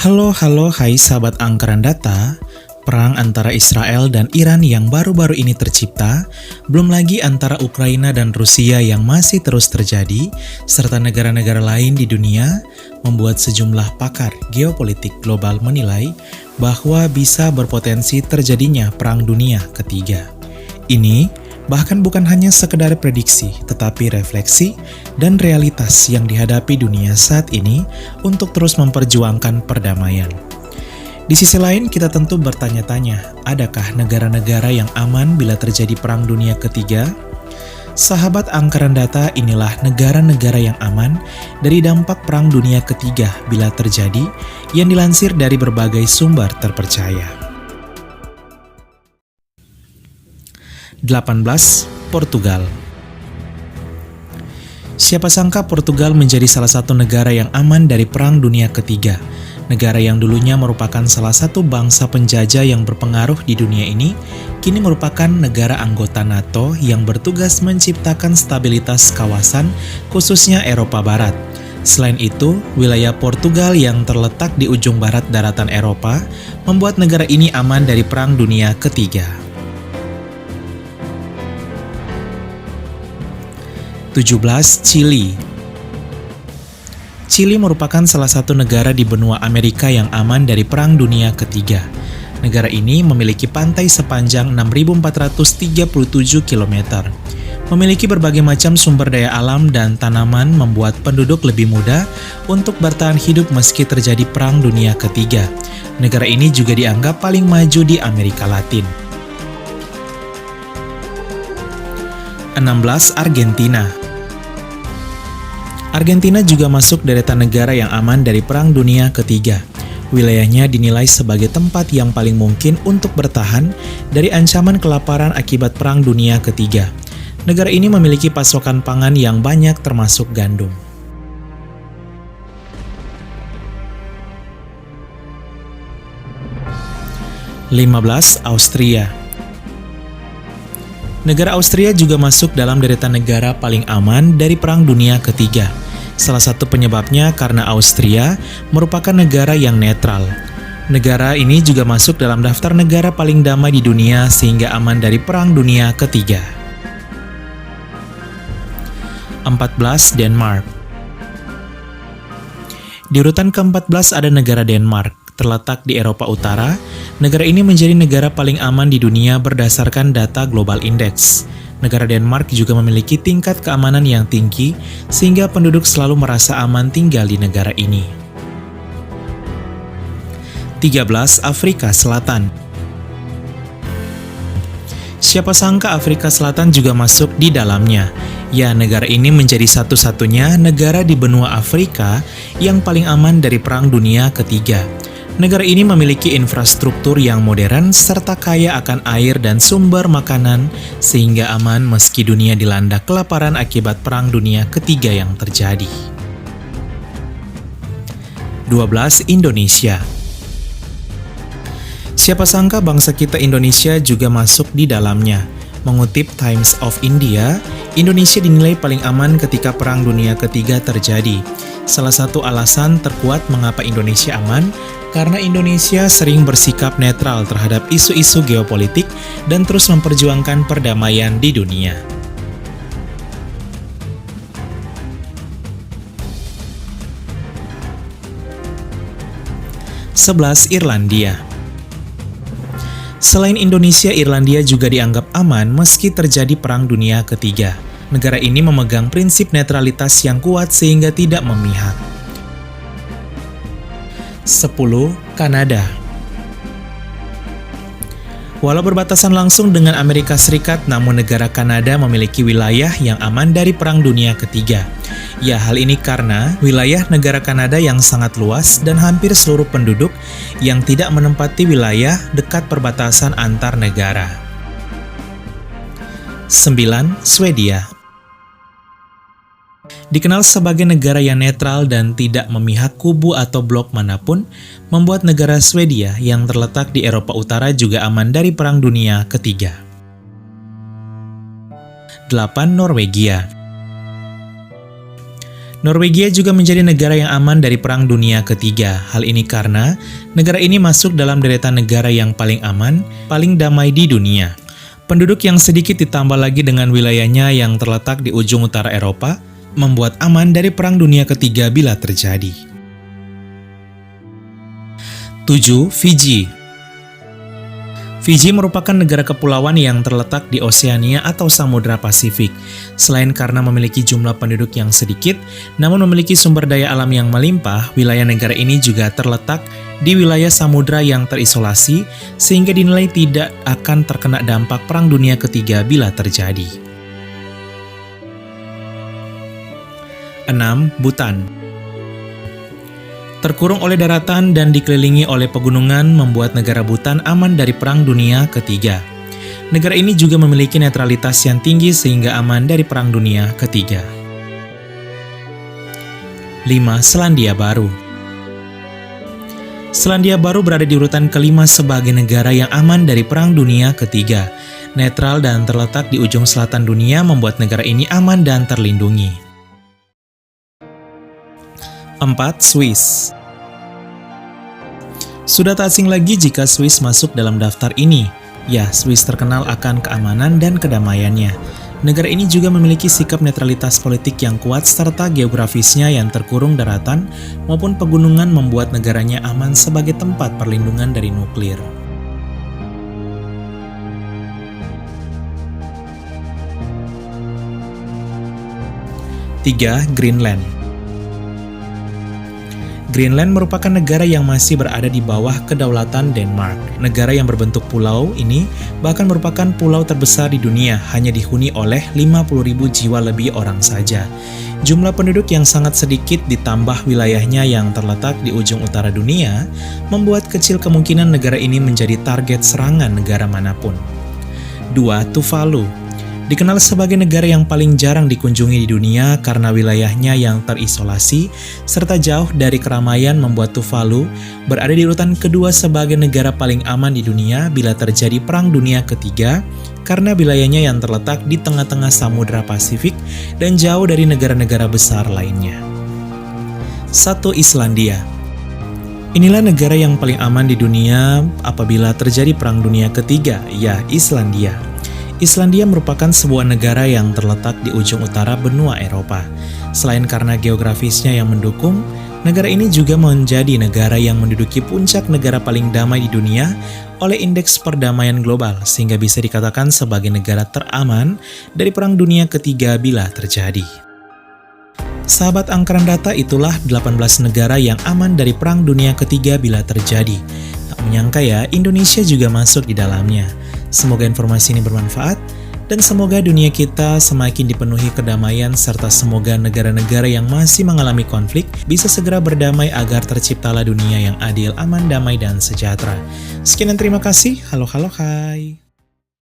Hai sahabat anggaran data. Perang antara Israel dan Iran yang baru-baru ini tercipta, belum lagi antara Ukraina dan Rusia yang masih terus terjadi, serta negara-negara lain di dunia, membuat sejumlah pakar geopolitik global menilai bahwa bisa berpotensi terjadinya Perang Dunia Ketiga. Ini bahkan bukan hanya sekedar prediksi, tetapi refleksi dan realitas yang dihadapi dunia saat ini untuk terus memperjuangkan perdamaian. Di sisi lain, kita tentu bertanya-tanya, adakah negara-negara yang aman bila terjadi Perang Dunia Ketiga? Sahabat anggaran data, inilah negara-negara yang aman dari dampak Perang Dunia Ketiga bila terjadi, yang dilansir dari berbagai sumber terpercaya. 18. Portugal. Siapa sangka Portugal menjadi salah satu negara yang aman dari Perang Dunia Ketiga. Negara yang dulunya merupakan salah satu bangsa penjajah yang berpengaruh di dunia ini, kini merupakan negara anggota NATO yang bertugas menciptakan stabilitas kawasan, khususnya Eropa Barat. Selain itu, wilayah Portugal yang terletak di ujung barat daratan Eropa membuat negara ini aman dari Perang Dunia Ketiga. 17. Chili. Chili merupakan salah satu negara di benua Amerika yang aman dari Perang Dunia Ketiga. Negara ini memiliki pantai sepanjang 6.437 km. Memiliki berbagai macam sumber daya alam dan tanaman membuat penduduk lebih mudah untuk bertahan hidup meski terjadi Perang Dunia Ketiga. Negara ini juga dianggap paling maju di Amerika Latin. 16. Argentina. Argentina juga masuk deretan negara yang aman dari Perang Dunia Ketiga. Wilayahnya dinilai sebagai tempat yang paling mungkin untuk bertahan dari ancaman kelaparan akibat Perang Dunia Ketiga. Negara ini memiliki pasokan pangan yang banyak termasuk gandum. 15. Austria. Negara Austria juga masuk dalam deretan negara paling aman dari Perang Dunia Ketiga. Salah satu penyebabnya karena Austria merupakan negara yang netral. Negara ini juga masuk dalam daftar negara paling damai di dunia sehingga aman dari Perang Dunia Ketiga. 14. Denmark. Di urutan ke-14 ada negara Denmark. Terletak di Eropa Utara, negara ini menjadi negara paling aman di dunia berdasarkan data Global Index. Negara Denmark juga memiliki tingkat keamanan yang tinggi, sehingga penduduk selalu merasa aman tinggal di negara ini. 13. Afrika Selatan. Siapa sangka Afrika Selatan juga masuk di dalamnya. Ya, negara ini menjadi satu-satunya negara di benua Afrika yang paling aman dari Perang Dunia Ketiga. Negara ini memiliki infrastruktur yang modern serta kaya akan air dan sumber makanan sehingga aman meski dunia dilanda kelaparan akibat Perang Dunia Ketiga yang terjadi. 12. Indonesia. Siapa sangka bangsa kita Indonesia juga masuk di dalamnya. Mengutip Times of India, Indonesia dinilai paling aman ketika Perang Dunia Ketiga terjadi. Salah satu alasan terkuat mengapa Indonesia aman, karena Indonesia sering bersikap netral terhadap isu-isu geopolitik dan terus memperjuangkan perdamaian di dunia. (11) Irlandia. Selain Indonesia, Irlandia juga dianggap aman meski terjadi Perang Dunia Ketiga. Negara ini memegang prinsip netralitas yang kuat sehingga tidak memihak. 10. Kanada. Walau berbatasan langsung dengan Amerika Serikat, namun negara Kanada memiliki wilayah yang aman dari Perang Dunia Ketiga. Ya, hal ini karena wilayah negara Kanada yang sangat luas dan hampir seluruh penduduk yang tidak menempati wilayah dekat perbatasan antar negara. 9. Swedia. Dikenal sebagai negara yang netral dan tidak memihak kubu atau blok manapun, membuat negara Swedia yang terletak di Eropa Utara juga aman dari Perang Dunia Ketiga. 8. Norwegia. Norwegia juga menjadi negara yang aman dari Perang Dunia Ketiga. Hal ini karena negara ini masuk dalam deretan negara yang paling aman, paling damai di dunia. Penduduk yang sedikit ditambah lagi dengan wilayahnya yang terletak di ujung utara Eropa, membuat aman dari Perang Dunia Ketiga bila terjadi. 7. Fiji. Fiji merupakan negara kepulauan yang terletak di Oseania atau Samudra Pasifik. Selain karena memiliki jumlah penduduk yang sedikit, namun memiliki sumber daya alam yang melimpah, wilayah negara ini juga terletak di wilayah samudra yang terisolasi, sehingga dinilai tidak akan terkena dampak Perang Dunia Ketiga bila terjadi. 6. Bhutan. Terkurung oleh daratan dan dikelilingi oleh pegunungan membuat negara Bhutan aman dari Perang Dunia Ketiga. Negara ini juga memiliki netralitas yang tinggi sehingga aman dari Perang Dunia Ketiga. 5. Selandia Baru. Selandia Baru berada di urutan kelima sebagai negara yang aman dari Perang Dunia Ketiga. Netral dan terletak di ujung selatan dunia membuat negara ini aman dan terlindungi. 4. Swiss. Sudah tak asing lagi jika Swiss masuk dalam daftar ini. Ya, Swiss terkenal akan keamanan dan kedamaiannya. Negara ini juga memiliki sikap netralitas politik yang kuat serta geografisnya yang terkurung daratan maupun pegunungan membuat negaranya aman sebagai tempat perlindungan dari nuklir. 3. Greenland. Greenland merupakan negara yang masih berada di bawah kedaulatan Denmark. Negara yang berbentuk pulau ini bahkan merupakan pulau terbesar di dunia, hanya dihuni oleh 50.000 jiwa lebih orang saja. Jumlah penduduk yang sangat sedikit ditambah wilayahnya yang terletak di ujung utara dunia, membuat kecil kemungkinan negara ini menjadi target serangan negara manapun. 2. Tuvalu. Dikenal sebagai negara yang paling jarang dikunjungi di dunia karena wilayahnya yang terisolasi serta jauh dari keramaian membuat Tuvalu berada di urutan kedua sebagai negara paling aman di dunia bila terjadi Perang Dunia Ketiga karena wilayahnya yang terletak di tengah-tengah Samudra Pasifik dan jauh dari negara-negara besar lainnya. 1. Islandia. Inilah negara yang paling aman di dunia apabila terjadi Perang Dunia Ketiga, ya Islandia. Islandia merupakan sebuah negara yang terletak di ujung utara benua Eropa. Selain karena geografisnya yang mendukung, negara ini juga menjadi negara yang menduduki puncak negara paling damai di dunia oleh Indeks Perdamaian Global, sehingga bisa dikatakan sebagai negara teraman dari Perang Dunia Ketiga bila terjadi. Sahabat Angkaran Data, itulah 18 negara yang aman dari Perang Dunia Ketiga bila terjadi. Tak menyangka ya, Indonesia juga masuk di dalamnya. Semoga informasi ini bermanfaat, dan semoga dunia kita semakin dipenuhi kedamaian, serta semoga negara-negara yang masih mengalami konflik bisa segera berdamai agar terciptalah dunia yang adil, aman, damai, dan sejahtera. Sekian dan terima kasih. Halo, hai.